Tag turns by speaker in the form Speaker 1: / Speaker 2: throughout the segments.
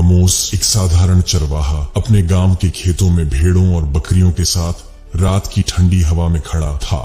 Speaker 1: Amos एक साधारण चरवाहा अपने गांव के खेतों में भेड़ों और बकरियों के साथ रात की ठंडी हवा में खड़ा था,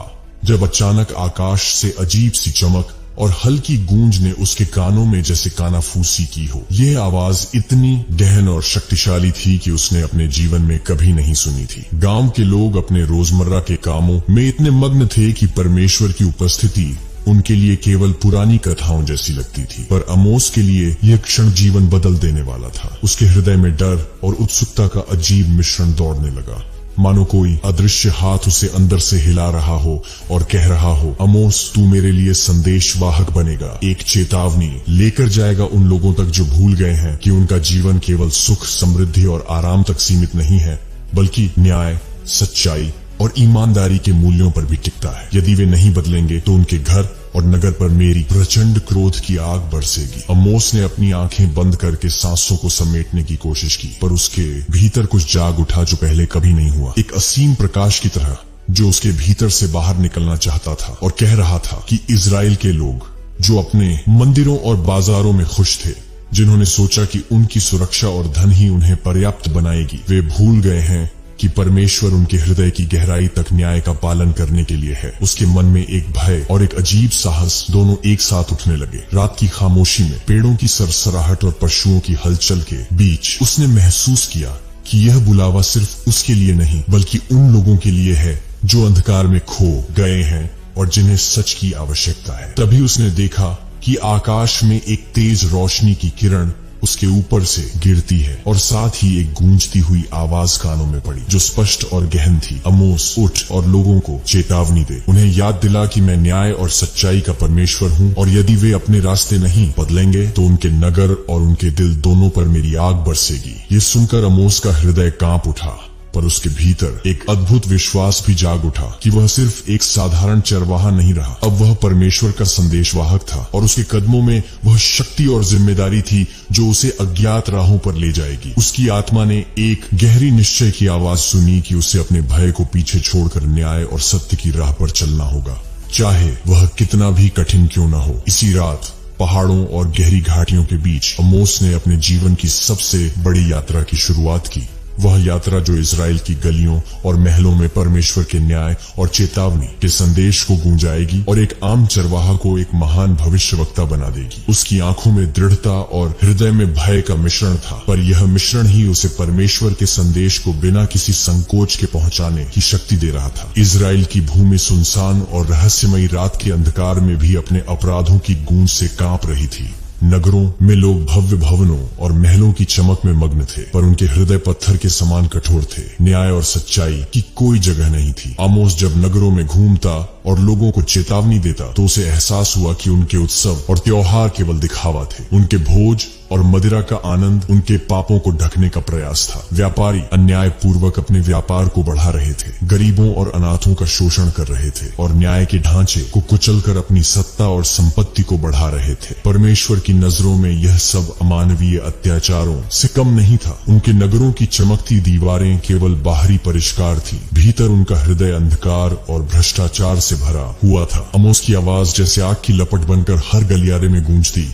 Speaker 1: जब अचानक आकाश से अजीब सी चमक और हल्की गूंज ने उसके कानों में जैसे कानाफूसी की हो। यह आवाज इतनी गहन और शक्तिशाली थी कि उसने अपने जीवन में कभी नहीं सुनी थी। गांव के लोग अपने रोजमर्रा के कामों में इतने मग्न थे कि परमेश्वर की उपस्थिति उनके लिए केवल पुरानी कथाओं जैसी लगती थी, पर अमोस के लिए यह क्षण जीवन बदल देने वाला था। उसके हृदय में डर और उत्सुकता का अजीब मिश्रण दौड़ने लगा, मानो कोई अदृश्य हाथ उसे अंदर से हिला रहा हो और कह रहा हो, अमोस, तू मेरे लिए संदेशवाहक बनेगा, एक चेतावनी लेकर जाएगा उन लोगों तक जो भूल गए हैं कि उनका जीवन केवल सुख, समृद्धि और आराम तक सीमित नहीं है, बल्कि न्याय, सच्चाई और ईमानदारी के मूल्यों पर भी टिकता है। यदि वे नहीं बदलेंगे तो उनके घर और नगर पर मेरी प्रचंड क्रोध की आग बरसेगी। अमोस ने अपनी आंखें बंद करके सांसों को समेटने की कोशिश की, पर उसके भीतर कुछ जाग उठा जो पहले कभी नहीं हुआ, एक असीम प्रकाश की तरह जो उसके भीतर से बाहर निकलना चाहता था और कह रहा था कि इजराइल के लोग जो अपने मंदिरों और बाजारों में खुश थे, जिन्होंने सोचा कि उनकी सुरक्षा और धन ही उन्हें पर्याप्त बनाएगी, वे भूल गए हैं कि परमेश्वर उनके हृदय की गहराई तक न्याय का पालन करने के लिए है। उसके मन में एक भय और एक अजीब साहस दोनों एक साथ उठने लगे। रात की खामोशी में पेड़ों की सरसराहट और पशुओं की हलचल के बीच उसने महसूस किया कि यह बुलावा सिर्फ उसके लिए नहीं, बल्कि उन लोगों के लिए है जो अंधकार में खो गए हैं और जिन्हें सच की आवश्यकता है। तभी उसने देखा कि आकाश में एक तेज रोशनी की किरण उसके ऊपर से गिरती है और साथ ही एक गूंजती हुई आवाज कानों में पड़ी जो स्पष्ट और गहन थी, अमोस, उठ और लोगों को चेतावनी दे, उन्हें याद दिला कि मैं न्याय और सच्चाई का परमेश्वर हूँ, और यदि वे अपने रास्ते नहीं बदलेंगे तो उनके नगर और उनके दिल दोनों पर मेरी आग बरसेगी। ये सुनकर अमोस का हृदय कांप उठा, पर उसके भीतर एक अद्भुत विश्वास भी जाग उठा कि वह सिर्फ एक साधारण चरवाहा नहीं रहा, अब वह परमेश्वर का संदेशवाहक था, और उसके कदमों में वह शक्ति और जिम्मेदारी थी जो उसे अज्ञात राहों पर ले जाएगी। उसकी आत्मा ने एक गहरी निश्चय की आवाज सुनी कि उसे अपने भय को पीछे छोड़कर न्याय और सत्य की राह पर चलना होगा, चाहे वह कितना भी कठिन क्यों न हो। इसी रात पहाड़ों और गहरी घाटियों के बीच अमोस ने अपने जीवन की सबसे बड़ी यात्रा की शुरुआत की, वह यात्रा जो इजराइल की गलियों और महलों में परमेश्वर के न्याय और चेतावनी के संदेश को गूंजाएगी और एक आम चरवाहा को एक महान भविष्यवक्ता बना देगी। उसकी आंखों में दृढ़ता और हृदय में भय का मिश्रण था, पर यह मिश्रण ही उसे परमेश्वर के संदेश को बिना किसी संकोच के पहुंचाने की शक्ति दे रहा था। इजराइल की भूमि सुनसान और रहस्यमयी रात के अंधकार में भी अपने अपराधों की गूंज से कांप रही थी। नगरों में लोग भव्य भवनों और महलों की चमक में मग्न थे, पर उनके हृदय पत्थर के समान कठोर थे। न्याय और सच्चाई की कोई जगह नहीं थी। आमोस जब नगरों में घूमता और लोगों को चेतावनी देता तो उसे एहसास हुआ कि उनके उत्सव और त्योहार केवल दिखावा थे। उनके भोज और मदिरा का आनंद उनके पापों को ढकने का प्रयास था। व्यापारी अन्याय पूर्वक अपने व्यापार को बढ़ा रहे थे, गरीबों और अनाथों का शोषण कर रहे थे और न्याय के ढांचे को कुचलकर अपनी सत्ता और संपत्ति को बढ़ा रहे थे। परमेश्वर की नजरों में यह सब अमानवीय अत्याचारों से कम नहीं था। उनके नगरों की चमकती दीवारें केवल बाहरी परिष्कार थी, भीतर उनका हृदय अंधकार और भ्रष्टाचार से भरा हुआ था। अमोस की आवाज जैसे आग की लपट बनकर हर गलियारे में गूंजती,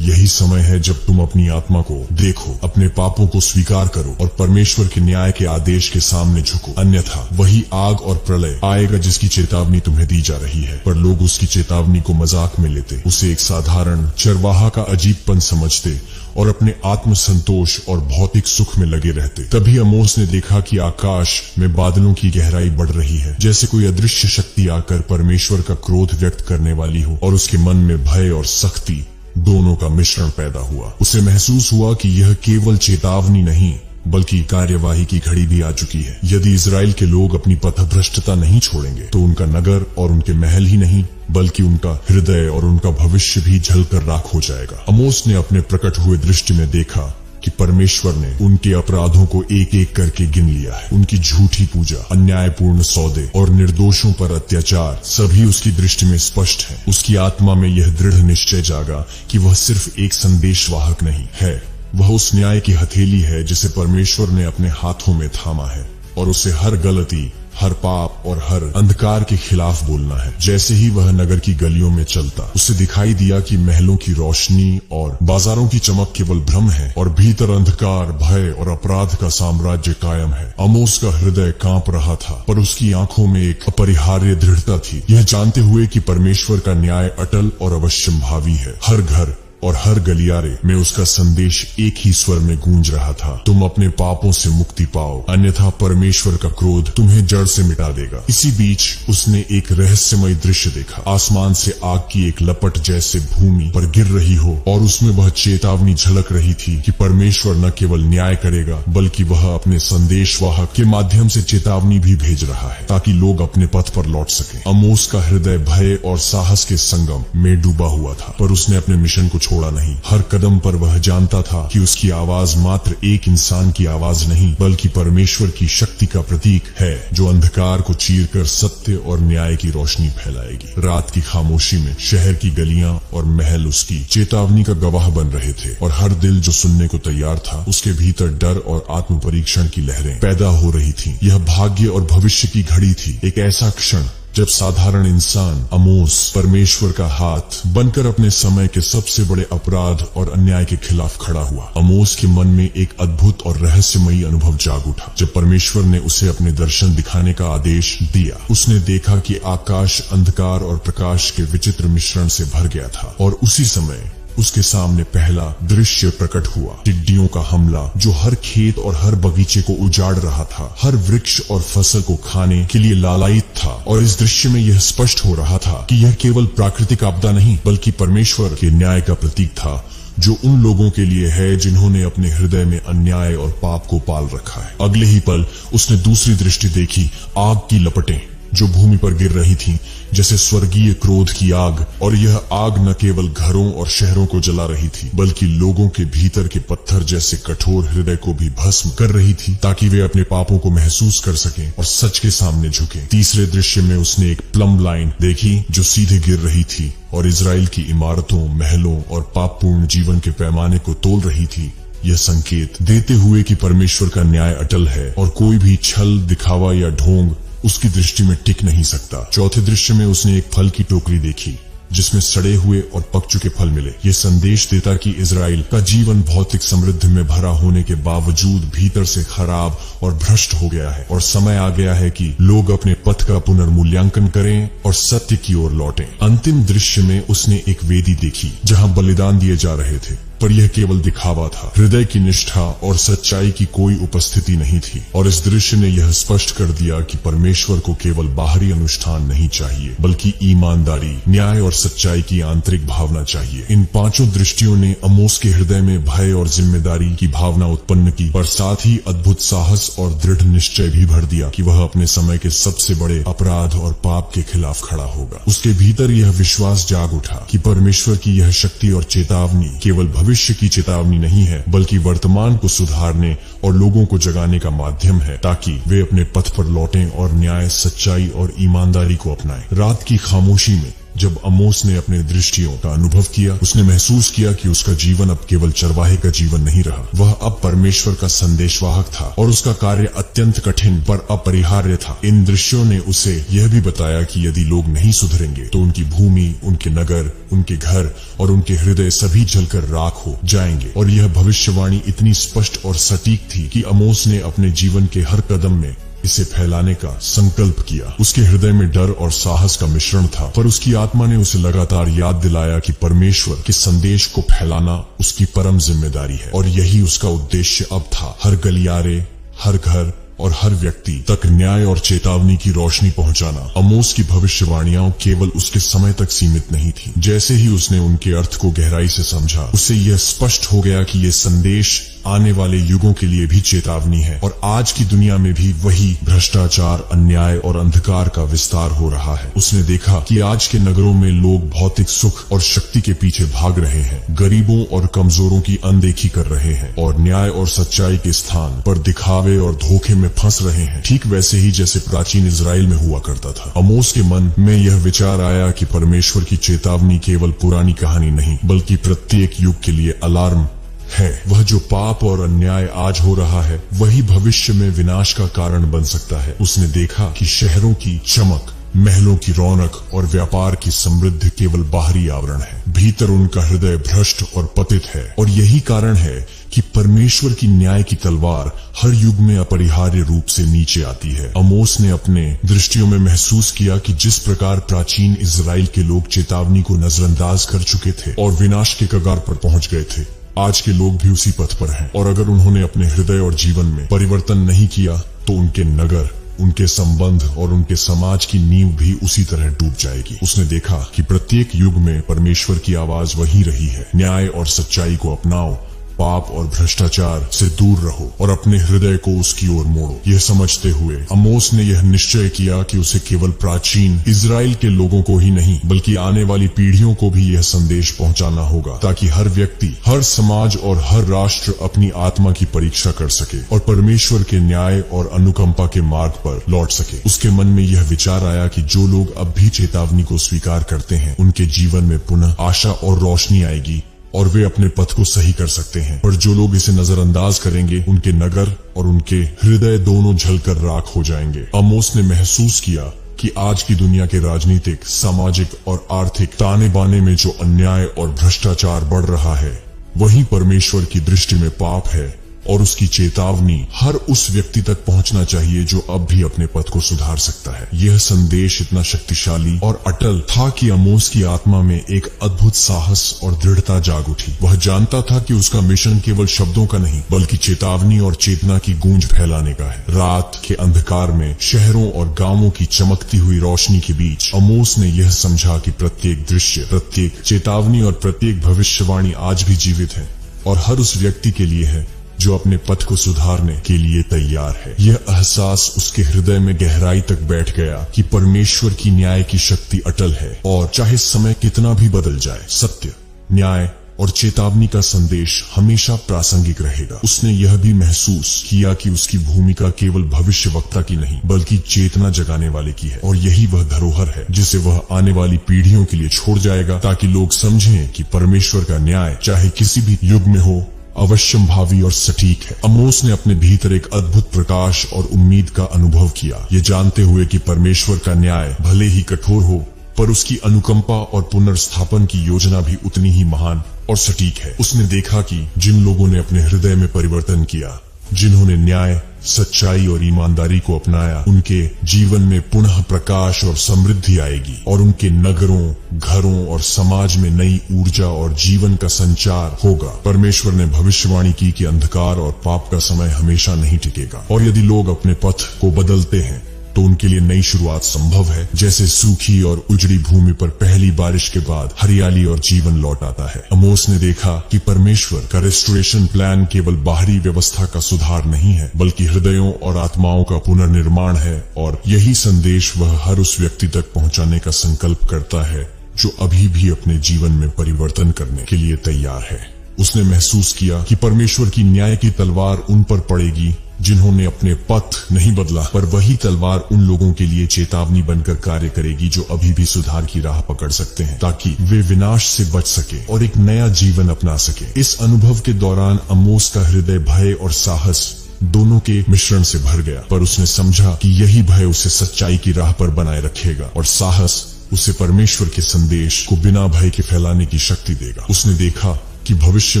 Speaker 1: यही समय है जब तुम अपनी आत्मा को देखो, अपने पापों को स्वीकार करो और परमेश्वर के न्याय के आदेश के सामने झुको, अन्यथा वही आग और प्रलय आएगा जिसकी चेतावनी तुम्हें दी जा रही है। पर लोग उसकी चेतावनी को मजाक में लेते, उसे एक साधारण चरवाहा का अजीबपन समझते और अपने आत्म संतोष और भौतिक सुख में लगे रहते। तभी अमोस ने देखा कि आकाश में बादलों की गहराई बढ़ रही है, जैसे कोई अदृश्य शक्ति आकर परमेश्वर का क्रोध व्यक्त करने वाली हो, और उसके मन में भय और सख्ती दोनों का मिश्रण पैदा हुआ। उसे महसूस हुआ कि यह केवल चेतावनी नहीं बल्कि कार्यवाही की घड़ी भी आ चुकी है। यदि इजराइल के लोग अपनी पथभ्रष्टता नहीं छोड़ेंगे तो उनका नगर और उनके महल ही नहीं बल्कि उनका हृदय और उनका भविष्य भी जलकर राख हो जाएगा। अमोस ने अपने प्रकट हुए दृष्टि में देखा कि परमेश्वर ने उनके अपराधों को एक एक करके गिन लिया है। उनकी झूठी पूजा, अन्यायपूर्ण सौदे और निर्दोषों पर अत्याचार सभी उसकी दृष्टि में स्पष्ट है। उसकी आत्मा में यह दृढ़ निश्चय जागा कि वह सिर्फ एक संदेशवाहक नहीं है, वह उस न्याय की हथेली है जिसे परमेश्वर ने अपने हाथों में थामा है और उसे हर गलती हर पाप और हर अंधकार के खिलाफ बोलना है। जैसे ही वह नगर की गलियों में चलता, उसे दिखाई दिया कि महलों की रोशनी और बाजारों की चमक केवल भ्रम है और भीतर अंधकार, भय और अपराध का साम्राज्य कायम है। आमोस का हृदय कांप रहा था, पर उसकी आंखों में एक अपरिहार्य दृढ़ता थी, यह जानते हुए कि परमेश्वर का न्याय अटल और अवश्यंभावी है। हर घर और हर गलियारे में उसका संदेश एक ही स्वर में गूंज रहा था, तुम अपने पापों से मुक्ति पाओ, अन्यथा परमेश्वर का क्रोध तुम्हें जड़ से मिटा देगा। इसी बीच उसने एक रहस्यमय दृश्य देखा। आसमान से आग की एक लपट जैसे भूमि पर गिर रही हो और उसमें वह चेतावनी झलक रही थी कि परमेश्वर न केवल न्याय करेगा, बल्कि वह अपने संदेशवाहक के माध्यम से चेतावनी भी भेज रहा है, ताकि लोग अपने पथ पर लौट सकें। आमोस का हृदय भय और साहस के संगम में डूबा हुआ था, पर उसने अपने मिशन को छोड़ा नहीं। हर कदम पर वह जानता था कि उसकी आवाज मात्र एक इंसान की आवाज नहीं, बल्कि परमेश्वर की शक्ति का प्रतीक है, जो अंधकार को चीरकर सत्य और न्याय की रोशनी फैलाएगी। रात की खामोशी में शहर की गलियां और महल उसकी चेतावनी का गवाह बन रहे थे, और हर दिल जो सुनने को तैयार था, उसके भीतर डर और आत्म परीक्षण की लहरें पैदा हो रही थी। यह भाग्य और भविष्य की घड़ी थी, एक ऐसा क्षण जब साधारण इंसान आमोस परमेश्वर का हाथ बनकर अपने समय के सबसे बड़े अपराध और अन्याय के खिलाफ खड़ा हुआ। आमोस के मन में एक अद्भुत और रहस्यमयी अनुभव जाग उठा। जब परमेश्वर ने उसे अपने दर्शन दिखाने का आदेश दिया, उसने देखा कि आकाश अंधकार और प्रकाश के विचित्र मिश्रण से भर गया था, और उसी समय उसके सामने पहला दृश्य प्रकट हुआ। टिड्डियों का हमला जो हर खेत और हर बगीचे को उजाड़ रहा था, हर वृक्ष और फसल को खाने के लिए लालायित था। और इस दृश्य में यह स्पष्ट हो रहा था कि यह केवल प्राकृतिक आपदा नहीं, बल्कि परमेश्वर के न्याय का प्रतीक था, जो उन लोगों के लिए है जिन्होंने अपने हृदय में अन्याय और पाप को पाल रखा है। अगले ही पल उसने दूसरी दृष्टि देखी, आग की लपटें जो भूमि पर गिर रही थीं, जैसे स्वर्गीय क्रोध की आग। और यह आग न केवल घरों और शहरों को जला रही थी, बल्कि लोगों के भीतर के पत्थर जैसे कठोर हृदय को भी भस्म कर रही थी, ताकि वे अपने पापों को महसूस कर सकें और सच के सामने झुकें। तीसरे दृश्य में उसने एक प्लम्ब लाइन देखी जो सीधे गिर रही थी और इजराइल की इमारतों, महलों और पापपूर्ण जीवन के पैमाने को तोल रही थी, यह संकेत देते हुए कि परमेश्वर का न्याय अटल है और कोई भी छल, दिखावा या ढोंग उसकी दृष्टि में टिक नहीं सकता। चौथे दृश्य में उसने एक फल की टोकरी देखी जिसमें सड़े हुए और पक चुके फल मिले। ये संदेश देता कि इजराइल का जीवन भौतिक समृद्धि में भरा होने के बावजूद भीतर से खराब और भ्रष्ट हो गया है, और समय आ गया है कि लोग अपने पथ का पुनर्मूल्यांकन करें और सत्य की ओर लौटें। अंतिम दृश्य में उसने एक वेदी देखी जहां बलिदान दिए जा रहे थे, पर यह केवल दिखावा था। हृदय की निष्ठा और सच्चाई की कोई उपस्थिति नहीं थी। और इस दृश्य ने यह स्पष्ट कर दिया कि परमेश्वर को केवल बाहरी अनुष्ठान नहीं चाहिए, बल्कि ईमानदारी, न्याय और सच्चाई की आंतरिक भावना चाहिए। इन पांचों दृष्टियों ने आमोस के हृदय में भय और जिम्मेदारी की भावना उत्पन्न की, पर साथ ही अद्भुत साहस और दृढ़ निश्चय भी भर दिया कि वह अपने समय के सबसे बड़े अपराध और पाप के खिलाफ खड़ा होगा। उसके भीतर यह विश्वास जाग उठा कि परमेश्वर की यह शक्ति और चेतावनी केवल भविष्य की चेतावनी नहीं है, बल्कि वर्तमान को सुधारने और लोगों को जगाने का माध्यम है, ताकि वे अपने पथ पर लौटें और न्याय, सच्चाई और ईमानदारी को अपनाएं। रात की खामोशी में जब आमोस ने अपने दृष्टियों का अनुभव किया, उसने महसूस किया कि उसका जीवन अब केवल चरवाहे का जीवन नहीं रहा, वह अब परमेश्वर का संदेशवाहक था, और उसका कार्य अत्यंत कठिन पर अपरिहार्य था। इन दृश्यों ने उसे यह भी बताया कि यदि लोग नहीं सुधरेंगे तो उनकी भूमि, उनके नगर, उनके घर और उनके हृदय सभी जलकर राख हो जाएंगे। और यह भविष्यवाणी इतनी स्पष्ट और सटीक थी कि आमोस ने अपने जीवन के हर कदम में इसे फैलाने का संकल्प किया। उसके हृदय में डर और साहस का मिश्रण था, पर उसकी आत्मा ने उसे लगातार याद दिलाया कि परमेश्वर के संदेश को फैलाना उसकी परम जिम्मेदारी है, और यही उसका उद्देश्य अब था। हर गलियारे, हर घर और हर व्यक्ति तक न्याय और चेतावनी की रोशनी पहुंचाना। आमोस की भविष्यवाणियां केवल उसके समय तक सीमित नहीं थी। जैसे ही उसने उनके अर्थ को गहराई से समझा, उसे यह स्पष्ट हो गया कि यह संदेश आने वाले युगों के लिए भी चेतावनी है, और आज की दुनिया में भी वही भ्रष्टाचार, अन्याय और अंधकार का विस्तार हो रहा है। उसने देखा कि आज के नगरों में लोग भौतिक सुख और शक्ति के पीछे भाग रहे हैं, गरीबों और कमजोरों की अनदेखी कर रहे हैं, और न्याय और सच्चाई के स्थान पर दिखावे और धोखे में फंस रहे हैं, ठीक वैसे ही जैसे प्राचीन इजराइल में हुआ करता था। आमोस के मन में यह विचार आया कि परमेश्वर की चेतावनी केवल पुरानी कहानी नहीं, बल्कि प्रत्येक युग के लिए अलार्म है। वह जो पाप और अन्याय आज हो रहा है वही भविष्य में विनाश का कारण बन सकता है। उसने देखा कि शहरों की चमक, महलों की रौनक और व्यापार की समृद्धि केवल बाहरी आवरण है, भीतर उनका हृदय भ्रष्ट और पतित है। और यही कारण है कि परमेश्वर की न्याय की तलवार हर युग में अपरिहार्य रूप से नीचे आती है। आमोस ने अपने दृष्टियों में महसूस किया कि जिस प्रकार प्राचीन इजराइल के लोग चेतावनी को नजरअंदाज कर चुके थे और विनाश के कगार पर पहुंच गए थे, आज के लोग भी उसी पथ पर हैं। और अगर उन्होंने अपने हृदय और जीवन में परिवर्तन नहीं किया तो उनके नगर, उनके संबंध और उनके समाज की नींव भी उसी तरह डूब जाएगी। उसने देखा कि प्रत्येक युग में परमेश्वर की आवाज वही रही है, न्याय और सच्चाई को अपनाओ, पाप और भ्रष्टाचार से दूर रहो और अपने हृदय को उसकी ओर मोड़ो। यह समझते हुए आमोस ने यह निश्चय किया कि उसे केवल प्राचीन इजराइल के लोगों को ही नहीं बल्कि आने वाली पीढ़ियों को भी यह संदेश पहुंचाना होगा, ताकि हर व्यक्ति, हर समाज और हर राष्ट्र अपनी आत्मा की परीक्षा कर सके और परमेश्वर के न्याय और अनुकंपा के मार्ग पर लौट सके। उसके मन में यह विचार आया कि जो लोग अब भी चेतावनी को स्वीकार करते हैं उनके जीवन में पुनः आशा और रोशनी आएगी और वे अपने पथ को सही कर सकते हैं। पर जो लोग इसे नजरअंदाज करेंगे उनके नगर और उनके हृदय दोनों जलकर राख हो जाएंगे। आमोस ने महसूस किया कि आज की दुनिया के राजनीतिक, सामाजिक और आर्थिक ताने बाने में जो अन्याय और भ्रष्टाचार बढ़ रहा है वही परमेश्वर की दृष्टि में पाप है और उसकी चेतावनी हर उस व्यक्ति तक पहुंचना चाहिए जो अब भी अपने पथ को सुधार सकता है। यह संदेश इतना शक्तिशाली और अटल था कि आमोस की आत्मा में एक अद्भुत साहस और दृढ़ता जाग उठी। वह जानता था कि उसका मिशन केवल शब्दों का नहीं बल्कि चेतावनी और चेतना की गूंज फैलाने का है। रात के अंधकार में शहरों और गांवों की चमकती हुई रोशनी के बीच आमोस ने यह समझा कि प्रत्येक दृश्य, प्रत्येक चेतावनी और प्रत्येक भविष्यवाणी आज भी जीवित है और हर उस व्यक्ति के लिए है जो अपने पथ को सुधारने के लिए तैयार है। यह एहसास उसके हृदय में गहराई तक बैठ गया कि परमेश्वर की न्याय की शक्ति अटल है और चाहे समय कितना भी बदल जाए, सत्य, न्याय और चेतावनी का संदेश हमेशा प्रासंगिक रहेगा। उसने यह भी महसूस किया कि उसकी भूमिका केवल भविष्यवक्ता की नहीं बल्कि चेतना जगाने वाले की है और यही वह धरोहर है जिसे वह आने वाली पीढ़ियों के लिए छोड़ जाएगा, ताकि लोग समझें कि परमेश्वर का न्याय चाहे किसी भी युग में हो अवश्यंभावी और सटीक है। आमोस ने अपने भीतर एक अद्भुत प्रकाश और उम्मीद का अनुभव किया, ये जानते हुए कि परमेश्वर का न्याय भले ही कठोर हो पर उसकी अनुकंपा और पुनर्स्थापन की योजना भी उतनी ही महान और सटीक है। उसने देखा कि जिन लोगों ने अपने हृदय में परिवर्तन किया, जिन्होंने न्याय, सच्चाई और ईमानदारी को अपनाया, उनके जीवन में पुनः प्रकाश और समृद्धि आएगी और उनके नगरों, घरों और समाज में नई ऊर्जा और जीवन का संचार होगा। परमेश्वर ने भविष्यवाणी की कि अंधकार और पाप का समय हमेशा नहीं टिकेगा और यदि लोग अपने पथ को बदलते हैं तो उनके लिए नई शुरुआत संभव है। जैसे सूखी और उजड़ी भूमि पर पहली बारिश के बाद हरियाली और जीवन लौट आता है। आमोस ने देखा कि परमेश्वर का रेस्टोरेशन प्लान केवल बाहरी व्यवस्था का सुधार नहीं है बल्कि हृदयों और आत्माओं का पुनर्निर्माण है और यही संदेश वह हर उस व्यक्ति तक पहुंचाने का संकल्प करता है जो अभी भी अपने जीवन में परिवर्तन करने के लिए तैयार है। उसने महसूस किया कि परमेश्वर की न्याय की तलवार उन पर पड़ेगी जिन्होंने अपने पथ नहीं बदला, पर वही तलवार उन लोगों के लिए चेतावनी बनकर कार्य करेगी जो अभी भी सुधार की राह पकड़ सकते हैं, ताकि वे विनाश से बच सके और एक नया जीवन अपना सके। इस अनुभव के दौरान आमोस का हृदय भय और साहस दोनों के मिश्रण से भर गया, पर उसने समझा कि यही भय उसे सच्चाई की राह पर बनाए रखेगा और साहस उसे परमेश्वर के संदेश को बिना भय के फैलाने की शक्ति देगा। उसने देखा कि भविष्य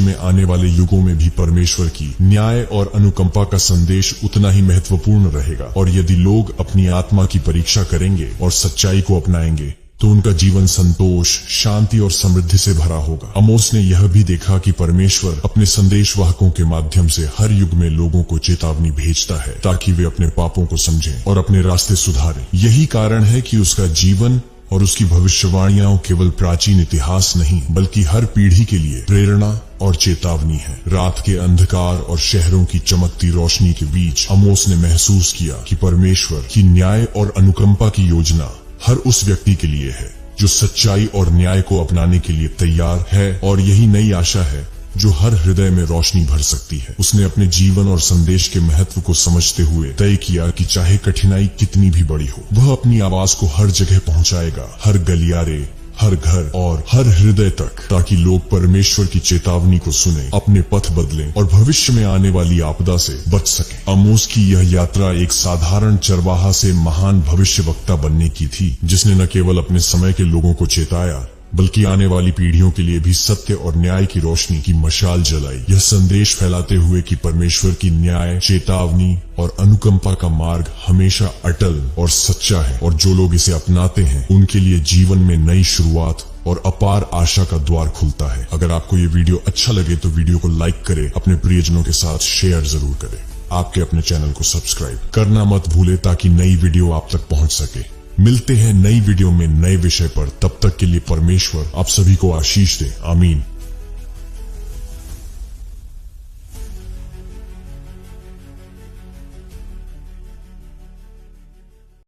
Speaker 1: में आने वाले युगों में भी परमेश्वर की न्याय और अनुकंपा का संदेश उतना ही महत्वपूर्ण रहेगा और यदि लोग अपनी आत्मा की परीक्षा करेंगे और सच्चाई को अपनाएंगे तो उनका जीवन संतोष, शांति और समृद्धि से भरा होगा। आमोस ने यह भी देखा कि परमेश्वर अपने संदेशवाहकों के माध्यम से हर युग में लोगों को चेतावनी भेजता है ताकि वे अपने पापों को समझें और अपने रास्ते सुधारें। यही कारण है कि उसका जीवन और उसकी भविष्यवाणियां केवल प्राचीन इतिहास नहीं बल्कि हर पीढ़ी के लिए प्रेरणा और चेतावनी है। रात के अंधकार और शहरों की चमकती रोशनी के बीच आमोस ने महसूस किया कि परमेश्वर की न्याय और अनुकंपा की योजना हर उस व्यक्ति के लिए है जो सच्चाई और न्याय को अपनाने के लिए तैयार है और यही नई आशा है जो हर हृदय में रोशनी भर सकती है। उसने अपने जीवन और संदेश के महत्व को समझते हुए तय किया कि चाहे कठिनाई कितनी भी बड़ी हो, वह अपनी आवाज को हर जगह पहुंचाएगा, हर गलियारे, हर घर और हर हृदय तक, ताकि लोग परमेश्वर की चेतावनी को सुने, अपने पथ बदलें और भविष्य में आने वाली आपदा से बच सकें। आमोस की यह यात्रा एक साधारण चरवाहा से महान भविष्यवक्ता बनने की थी, जिसने न केवल अपने समय के लोगों को चेताया, बल्कि आने वाली पीढ़ियों के लिए भी सत्य और न्याय की रोशनी की मशाल जलाई। यह संदेश फैलाते हुए कि परमेश्वर की न्याय, चेतावनी और अनुकंपा का मार्ग हमेशा अटल और सच्चा है, और जो लोग इसे अपनाते हैं उनके लिए जीवन में नई शुरुआत और अपार आशा का द्वार खुलता है। अगर आपको ये वीडियो अच्छा लगे तो वीडियो को लाइक करें, अपने प्रियजनों के साथ शेयर जरूर करें। आपके अपने चैनल को सब्सक्राइब करना मत भूले, ताकि नई वीडियो आप तक पहुंच सके। मिलते हैं नई वीडियो में नए विषय पर। तब तक के लिए परमेश्वर आप सभी को आशीष दे। आमीन।